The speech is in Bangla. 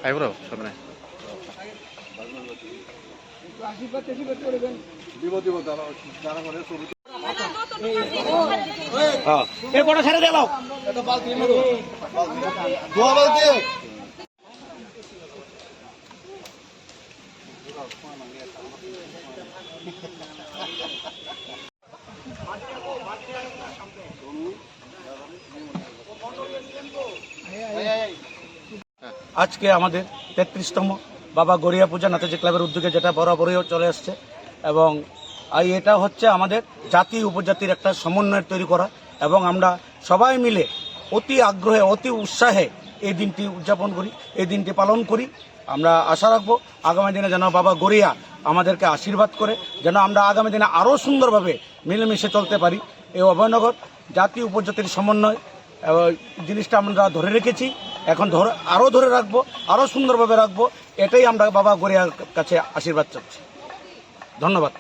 আইব্রো সামনে এরপরে ছেড়ে দিলাম আজকে আমাদের 33তম বাবা গড়িয়া পূজা নেতাজি ক্লাবের উদ্যোগে, যেটা বরাবরই চলে আসছে, এবং এটা হচ্ছে আমাদের জাতি উপজাতির একটা সমন্বয় তৈরি করা, এবং আমরা সবাই মিলে অতি আগ্রহে অতি উৎসাহে এই দিনটি উদযাপন করি, এই দিনটি পালন করি। আমরা আশা রাখবো আগামী দিনে যেন বাবা গড়িয়া আমাদেরকে আশীর্বাদ করে, যেন আমরা আগামী দিনে আরও সুন্দরভাবে মিলেমিশে চলতে পারি। এই অভয়নগর জাতি উপজাতির সমন্বয় জিনিসটা আমরা ধরে রেখেছি, এখন আরও ধরে রাখবো, আরও সুন্দরভাবে রাখবো। এটাই আমরা বাবা গড়িয়ার কাছে আশীর্বাদ চাচ্ছি। ধন্যবাদ।